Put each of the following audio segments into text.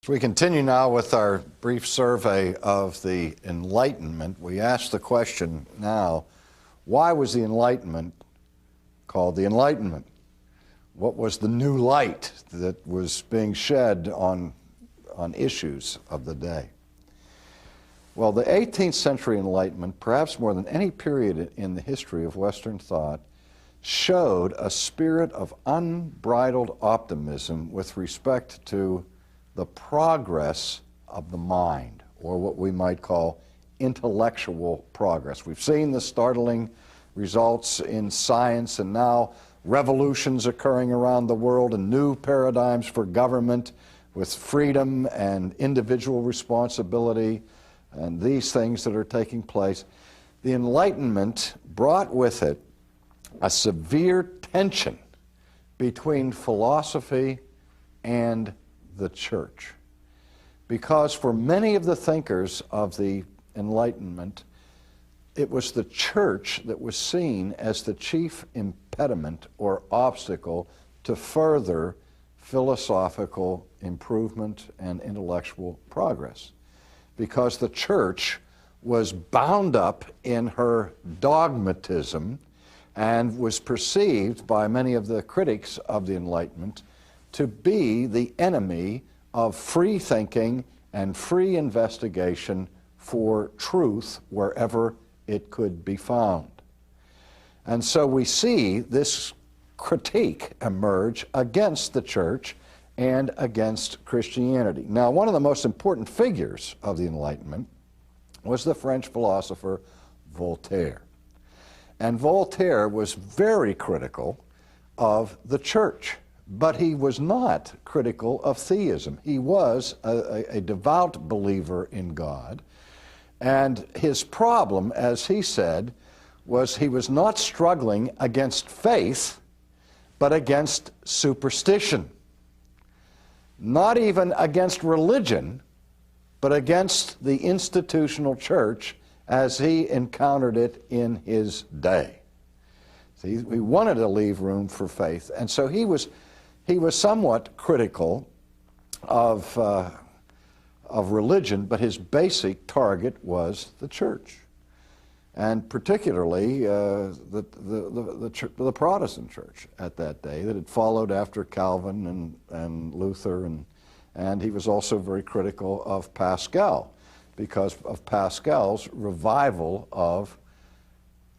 As we continue now with our brief survey of the Enlightenment, we ask the question now, why was the Enlightenment called the Enlightenment? What was the new light that was being shed on issues of the day? Well, the 18th century Enlightenment, perhaps more than any period in the history of Western thought, showed a spirit of unbridled optimism with respect to the progress of the mind, or what we might call intellectual progress. We've seen the startling results in science, and now revolutions occurring around the world and new paradigms for government with freedom and individual responsibility and these things that are taking place. The Enlightenment brought with it a severe tension between philosophy and the church, because for many of the thinkers of the Enlightenment, it was the church that was seen as the chief impediment or obstacle to further philosophical improvement and intellectual progress, because the church was bound up in her dogmatism and was perceived by many of the critics of the Enlightenment to be the enemy of free thinking and free investigation for truth wherever it could be found. And so we see this critique emerge against the church and against Christianity. Now, one of the most important figures of the Enlightenment was the French philosopher Voltaire. And Voltaire was very critical of the church. But he was not critical of theism. He was a devout believer in God. And his problem, as he said, was he was not struggling against faith, but against superstition. Not even against religion, but against the institutional church as he encountered it in his day. See, we wanted to leave room for faith. And so he was somewhat critical of religion, but his basic target was the church, and particularly the Protestant church at that day that had followed after Calvin and Luther, and he was also very critical of Pascal because of Pascal's revival of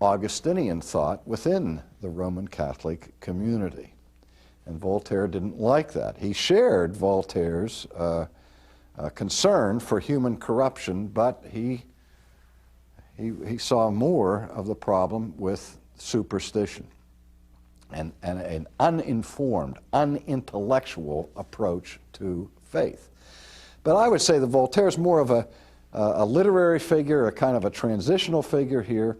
Augustinian thought within the Roman Catholic community. And Voltaire didn't like that. He shared Voltaire's concern for human corruption, but he saw more of the problem with superstition and an uninformed, unintellectual approach to faith. But I would say that Voltaire's more of a literary figure, a kind of a transitional figure here,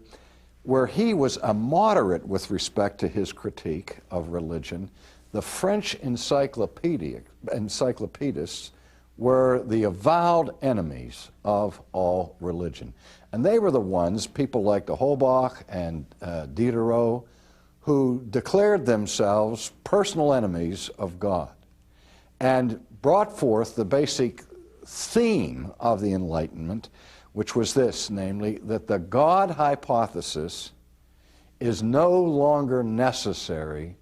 where he was a moderate with respect to his critique of religion. The French encyclopedists were the avowed enemies of all religion. And they were the ones, people like de Holbach and Diderot, who declared themselves personal enemies of God and brought forth the basic theme of the Enlightenment, which was this, namely, that the God hypothesis is no longer necessary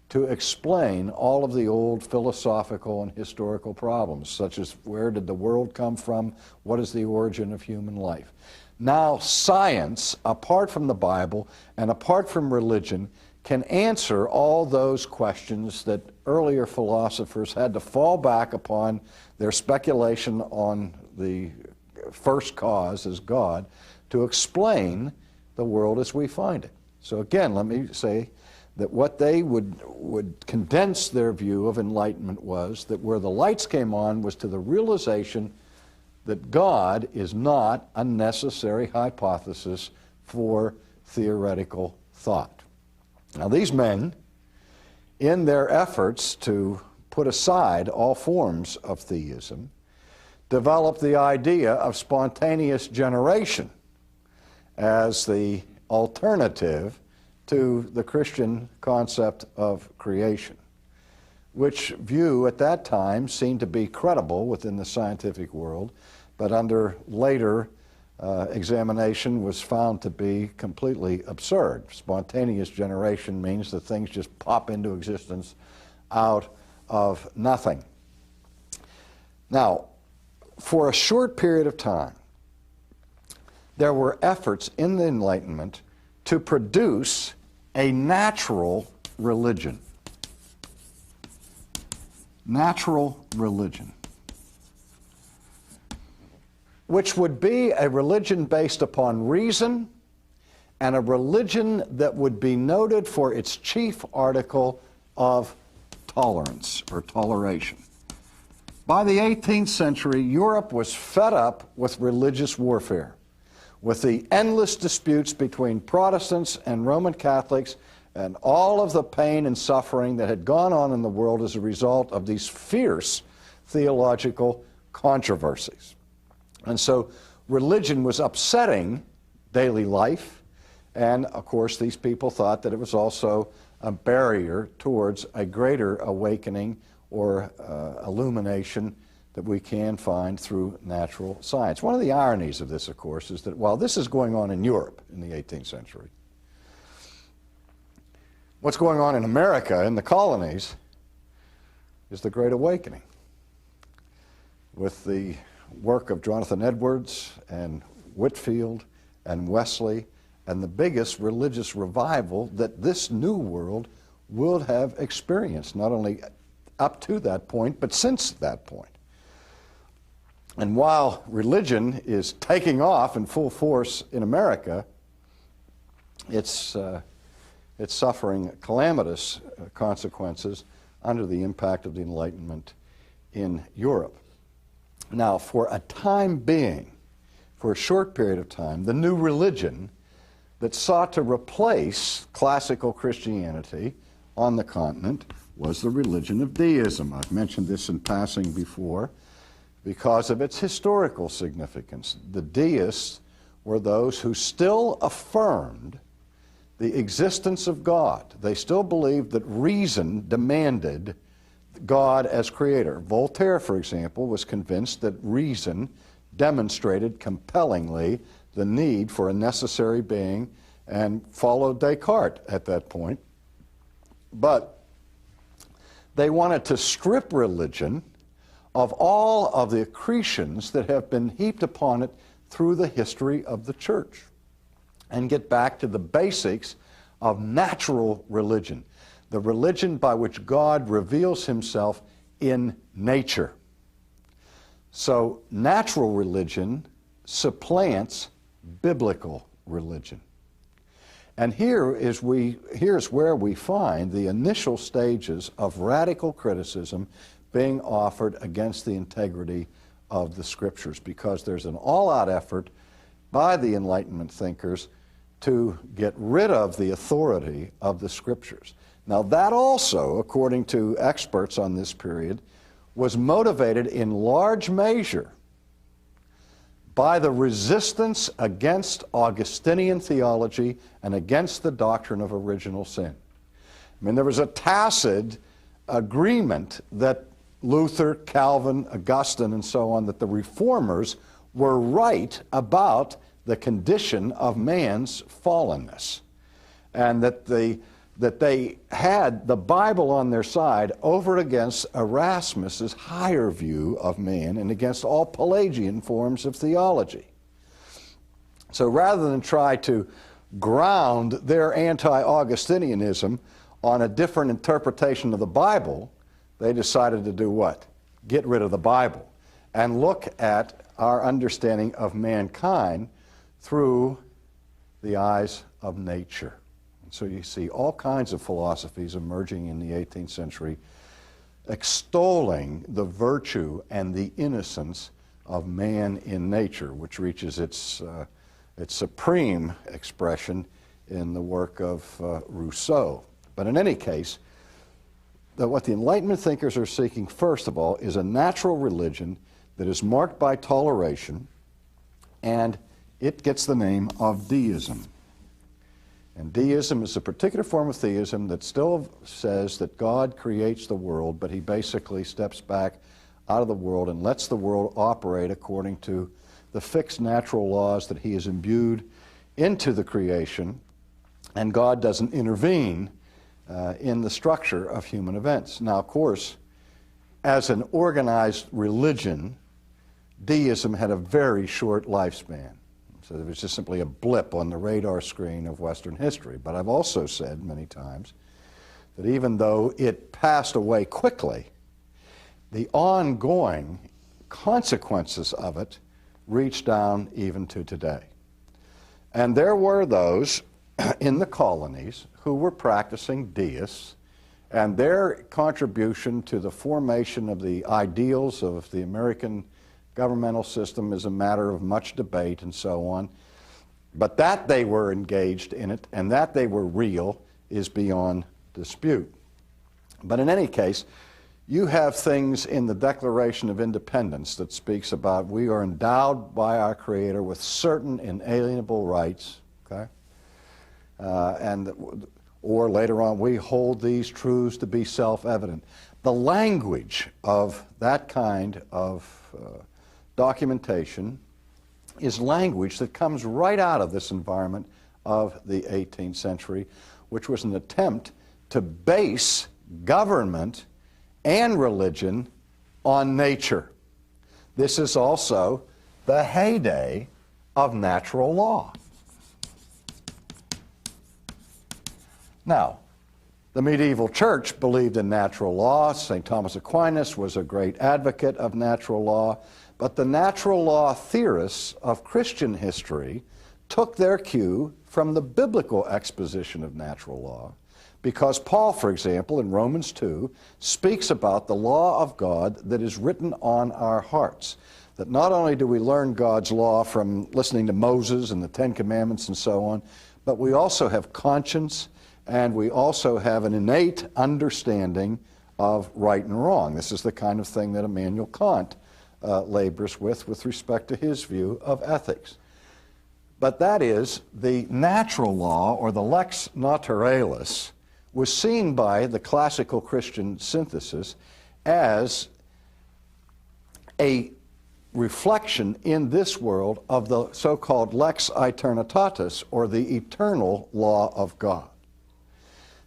to explain all of the old philosophical and historical problems, such as where did the world come from, what is the origin of human life. Now science, apart from the Bible and apart from religion, can answer all those questions that earlier philosophers had to fall back upon their speculation on the first cause as God to explain the world as we find it. So again, let me say that what they would condense their view of enlightenment was that where the lights came on was to the realization that God is not a necessary hypothesis for theoretical thought. Now these men, in their efforts to put aside all forms of theism, developed the idea of spontaneous generation as the alternative to the Christian concept of creation. which view at that time seemed to be credible within the scientific world, but under later examination was found to be completely absurd. Spontaneous generation means that things just pop into existence out of nothing. Now, for a short period of time, there were efforts in the Enlightenment to produce a natural religion. Natural religion, which would be a religion based upon reason and a religion that would be noted for its chief article of tolerance or toleration. By the 18th century, Europe was fed up with religious warfare, with the endless disputes between Protestants and Roman Catholics and all of the pain and suffering that had gone on in the world as a result of these fierce theological controversies. And so religion was upsetting daily life, and of course these people thought that it was also a barrier towards a greater awakening or illumination that we can find through natural science. One of the ironies of this, of course, is that while this is going on in Europe in the 18th century, what's going on in America, in the colonies, is the Great Awakening, with the work of Jonathan Edwards and Whitefield and Wesley, and the biggest religious revival that this new world would have experienced, not only up to that point, but since that point. And while religion is taking off in full force in America, it's suffering calamitous consequences under the impact of the Enlightenment in Europe. Now, for a time being, for a short period of time, the new religion that sought to replace classical Christianity on the continent was the religion of deism. I've mentioned this in passing before because of its historical significance. The deists were those who still affirmed the existence of God. They still believed that reason demanded God as creator. Voltaire, for example, was convinced that reason demonstrated compellingly the need for a necessary being and followed Descartes at that point. But they wanted to strip religion of all of the accretions that have been heaped upon it through the history of the church and get back to the basics of natural religion, the religion by which God reveals himself in nature. So natural religion supplants biblical religion. And here's where we find the initial stages of radical criticism being offered against the integrity of the Scriptures, because there's an all-out effort by the Enlightenment thinkers to get rid of the authority of the Scriptures. Now that also, according to experts on this period, was motivated in large measure by the resistance against Augustinian theology and against the doctrine of original sin. I mean, there was a tacit agreement that Luther, Calvin, Augustine, and so on, that the reformers were right about the condition of man's fallenness, and that they had the Bible on their side over against Erasmus's higher view of man and against all Pelagian forms of theology. So rather than try to ground their anti-Augustinianism on a different interpretation of the Bible, they decided to do what? Get rid of the Bible and look at our understanding of mankind through the eyes of nature. So you see all kinds of philosophies emerging in the 18th century extolling the virtue and the innocence of man in nature, which reaches its supreme expression in the work of Rousseau. But in any case, what the Enlightenment thinkers are seeking, first of all, is a natural religion that is marked by toleration, and it gets the name of deism. And deism is a particular form of theism that still says that God creates the world, but he basically steps back out of the world and lets the world operate according to the fixed natural laws that he has imbued into the creation, and God doesn't intervene in the structure of human events. Now, of course, as an organized religion, deism had a very short lifespan. So it was just simply a blip on the radar screen of Western history. But I've also said many times that even though it passed away quickly, the ongoing consequences of it reach down even to today. And there were those in the colonies who were practicing deists, and their contribution to the formation of the ideals of the American governmental system is a matter of much debate and so on. But that they were engaged in it and that they were real is beyond dispute. But in any case, you have things in the Declaration of Independence that speaks about we are endowed by our Creator with certain inalienable rights, okay? Or later on, we hold these truths to be self-evident. The language of that kind of documentation is language that comes right out of this environment of the 18th century, which was an attempt to base government and religion on nature. This is also the heyday of natural law. Now, the medieval church believed in natural law. St. Thomas Aquinas was a great advocate of natural law. But the natural law theorists of Christian history took their cue from the biblical exposition of natural law, because Paul, for example, in Romans 2, speaks about the law of God that is written on our hearts. That not only do we learn God's law from listening to Moses and the Ten Commandments and so on, but we also have conscience, and we also have an innate understanding of right and wrong. This is the kind of thing that Immanuel Kant labors with respect to his view of ethics. But that is, the natural law, or the lex naturalis, was seen by the classical Christian synthesis as a reflection in this world of the so-called lex aeternitatis, or the eternal law of God.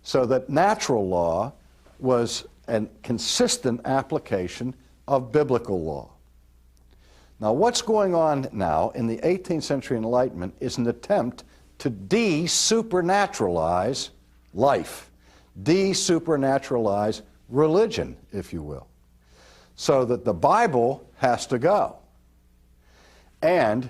So that natural law was a consistent application of biblical law. Now, what's going on now in the 18th century Enlightenment is an attempt to de-supernaturalize life, de-supernaturalize religion, if you will, so that the Bible has to go. And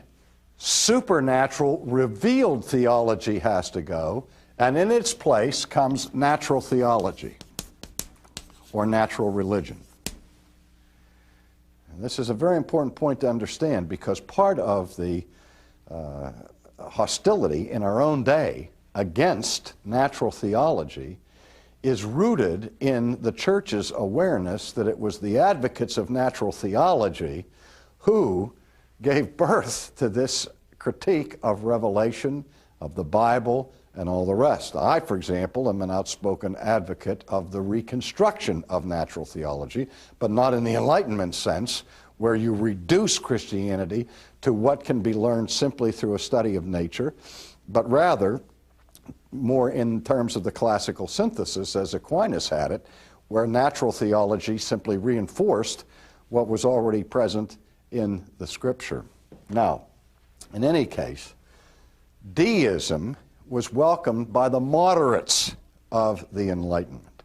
supernatural revealed theology has to go, and in its place comes natural theology, or natural religion. And this is a very important point to understand, because part of the hostility in our own day against natural theology is rooted in the church's awareness that it was the advocates of natural theology who gave birth to this critique of revelation, of the Bible, and all the rest. I, for example, am an outspoken advocate of the reconstruction of natural theology, but not in the Enlightenment sense, where you reduce Christianity to what can be learned simply through a study of nature, but rather more in terms of the classical synthesis, as Aquinas had it, where natural theology simply reinforced what was already present in the Scripture. Now, in any case, deism was welcomed by the moderates of the Enlightenment.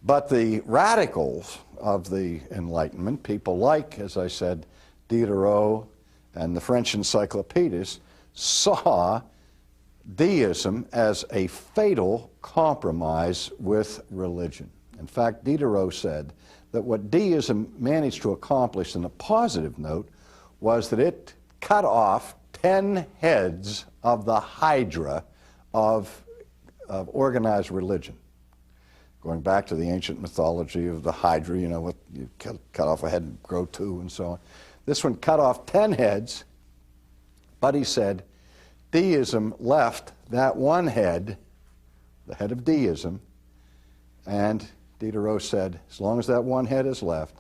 But the radicals of the Enlightenment, people like, as I said, Diderot and the French encyclopedists, saw deism as a fatal compromise with religion. In fact, Diderot said that what deism managed to accomplish in a positive note was that it cut off 10 heads of the hydra of organized religion. Going back to the ancient mythology of the hydra, you know, what you cut off a head and grow two and so on. This one cut off 10 heads, but he said, deism left that one head, the head of deism, and Diderot said, as long as that one head is left,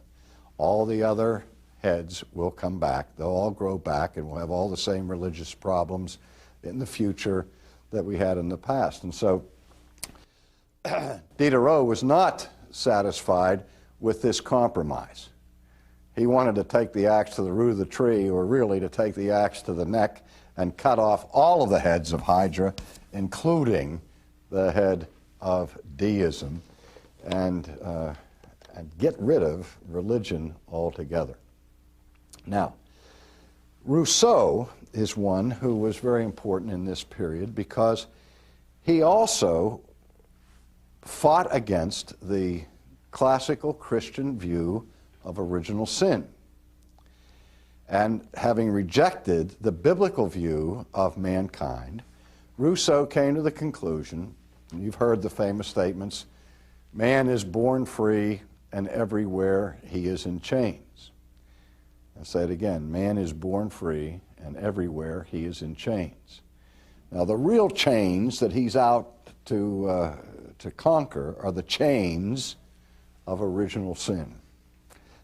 all the other heads will come back. They'll all grow back, and we'll have all the same religious problems in the future that we had in the past. And so Diderot was not satisfied with this compromise. He wanted to take the axe to the root of the tree, or really to take the axe to the neck and cut off all of the heads of Hydra, including the head of deism, and get rid of religion altogether. Now, Rousseau is one who was very important in this period because he also fought against the classical Christian view of original sin. And having rejected the biblical view of mankind, Rousseau came to the conclusion, and you've heard the famous statements, man is born free and everywhere he is in chains. I'll say it again, man is born free and everywhere he is in chains. Now the real chains that he's out to conquer are the chains of original sin.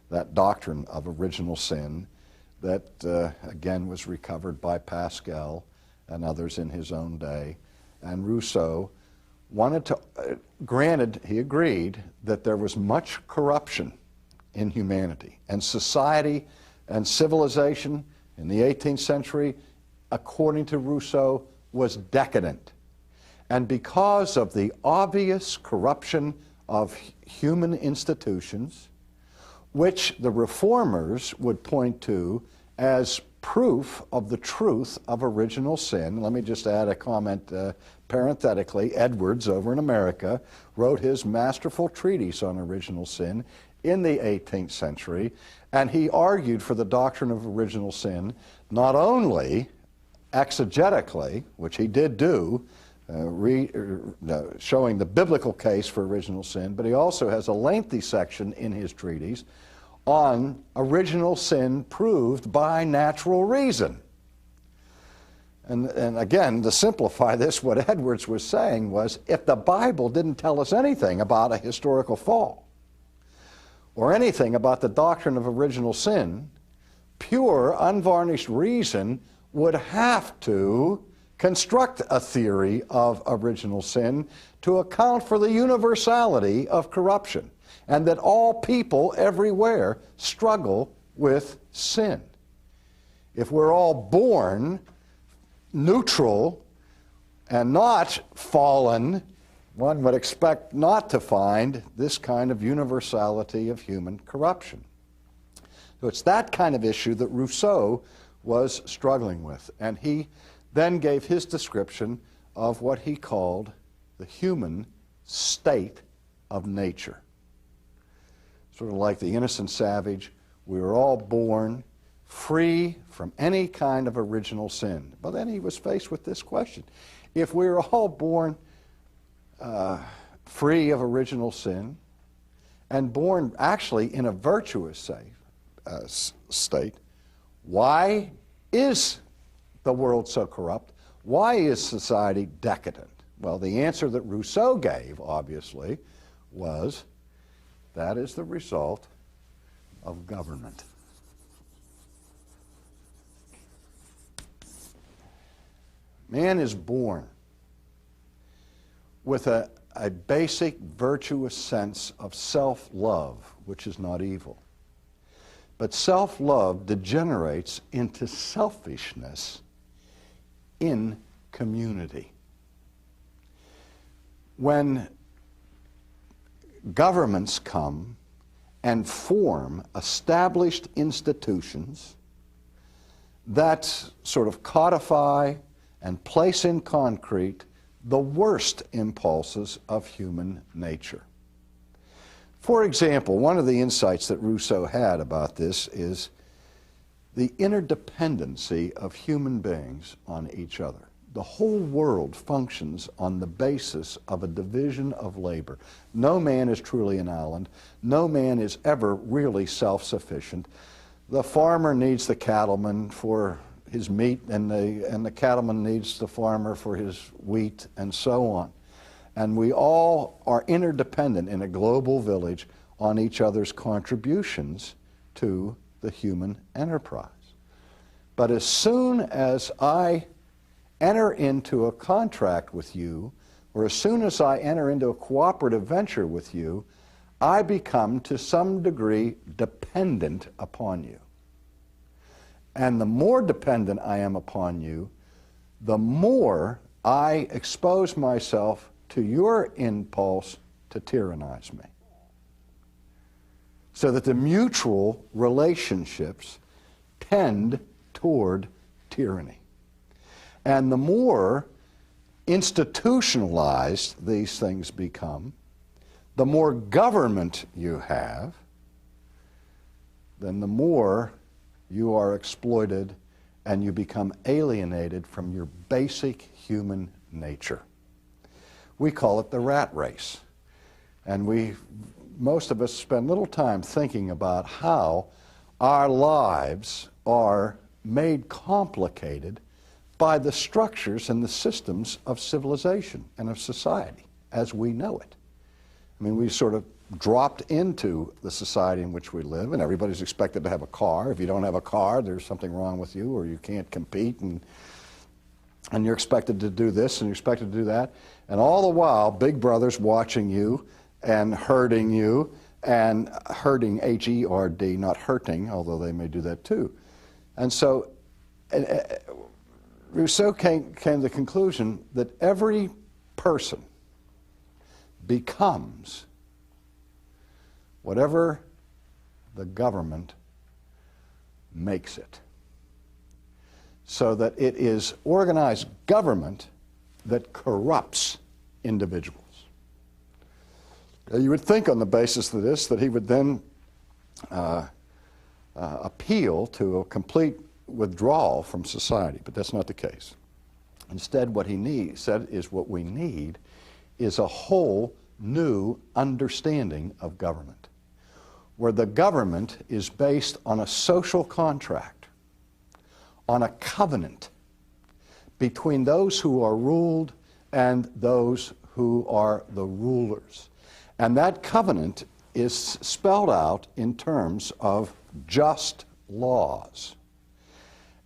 That doctrine of original sin that, again, was recovered by Pascal and others in his own day. And Rousseau wanted to, granted, he agreed that there was much corruption in humanity, and society and civilization in the 18th century, according to Rousseau, was decadent. And because of the obvious corruption of human institutions, which the reformers would point to as proof of the truth of original sin. Let me just add a comment parenthetically. Edwards, over in America, wrote his masterful treatise on original sin in the 18th century, and he argued for the doctrine of original sin not only exegetically, which he did do, showing the biblical case for original sin, but he also has a lengthy section in his treatise on original sin proved by natural reason. And again, to simplify this, what Edwards was saying was, if the Bible didn't tell us anything about a historical fall, or anything about the doctrine of original sin, pure, unvarnished reason would have to construct a theory of original sin to account for the universality of corruption, and that all people everywhere struggle with sin. If we're all born neutral and not fallen, one would expect not to find this kind of universality of human corruption. So it's that kind of issue that Rousseau was struggling with, and he then gave his description of what he called the human state of nature. Sort of like the innocent savage, we were all born free from any kind of original sin. But then he was faced with this question. If we were all born free of original sin, and born actually in a virtuous state, why is the world so corrupt? Why is society decadent? Well, the answer that Rousseau gave, obviously, was that is the result of government. Man is born with a basic virtuous sense of self-love, which is not evil. But self-love degenerates into selfishness in community. When governments come and form established institutions that sort of codify and place in concrete the worst impulses of human nature. For example, one of the insights that Rousseau had about this is the interdependency of human beings on each other. The whole world functions on the basis of a division of labor. No man is truly an island. No man is ever really self-sufficient. The farmer needs the cattleman for his meat, and the cattleman needs the farmer for his wheat, and so on. And we all are interdependent in a global village on each other's contributions to the human enterprise. But as soon as I enter into a contract with you, or as soon as I enter into a cooperative venture with you, I become to some degree dependent upon you. And the more dependent I am upon you, the more I expose myself to your impulse to tyrannize me. So that the mutual relationships tend toward tyranny. And the more institutionalized these things become, the more government you have, then the more you are exploited and you become alienated from your basic human nature. We call it the rat race. And most of us spend little time thinking about how our lives are made complicated by the structures and the systems of civilization and of society as we know it. I mean, we sort of dropped into the society in which we live, and everybody's expected to have a car. If you don't have a car, there's something wrong with you, or you can't compete, and you're expected to do this and you're expected to do that. And all the while, Big Brother's watching you and herding you, and herding, H-E-R-D, not hurting, although they may do that too. And so Rousseau came to the conclusion that every person becomes whatever the government makes it. So that it is organized government that corrupts individuals. You would think on the basis of this that he would then appeal to a complete withdrawal from society, but that's not the case. Instead, what he said is what we need is a whole new understanding of government, where the government is based on a social contract, on a covenant between those who are ruled and those who are the rulers. And that covenant is spelled out in terms of just laws.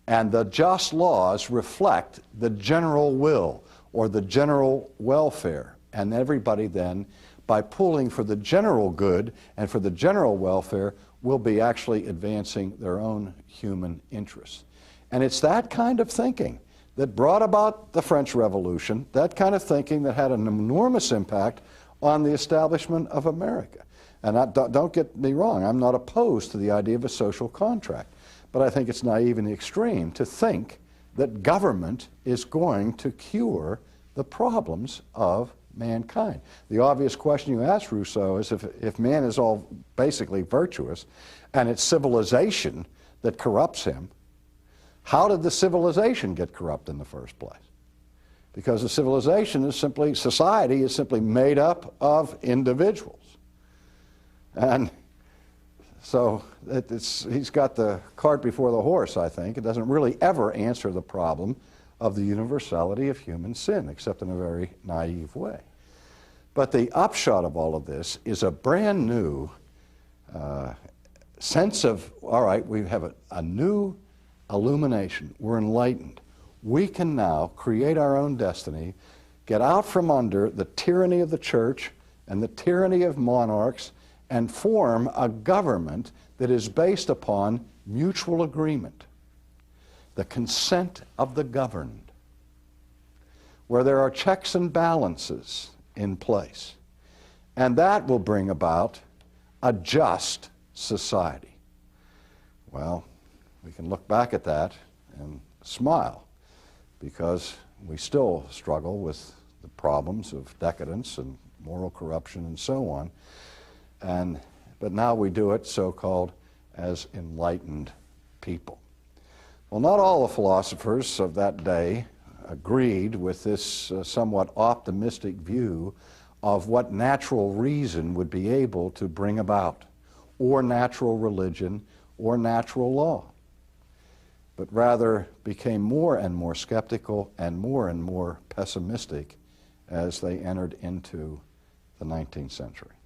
And the just laws reflect the general will or the general welfare. And everybody then, by pulling for the general good and for the general welfare, will be actually advancing their own human interests. And it's that kind of thinking that brought about the French Revolution, that kind of thinking that had an enormous impact on the establishment of America. And don't get me wrong, I'm not opposed to the idea of a social contract. But I think it's naive in the extreme to think that government is going to cure the problems of mankind. The obvious question you ask Rousseau is if man is all basically virtuous and it's civilization that corrupts him, how did the civilization get corrupt in the first place? Because the civilization is simply, society is simply made up of individuals. And so he's got the cart before the horse, I think. It doesn't really ever answer the problem of the universality of human sin, except in a very naive way. But the upshot of all of this is a brand new sense of, all right, we have a new illumination. We're enlightened. We can now create our own destiny, get out from under the tyranny of the church and the tyranny of monarchs, and form a government that is based upon mutual agreement, the consent of the governed, where there are checks and balances in place. And that will bring about a just society. Well, we can look back at that and smile, because we still struggle with the problems of decadence and moral corruption and so on. But now we do it so-called as enlightened people. Well, not all the philosophers of that day agreed with this somewhat optimistic view of what natural reason would be able to bring about, or natural religion, or natural law. but rather became more and more skeptical and more pessimistic as they entered into the 19th century.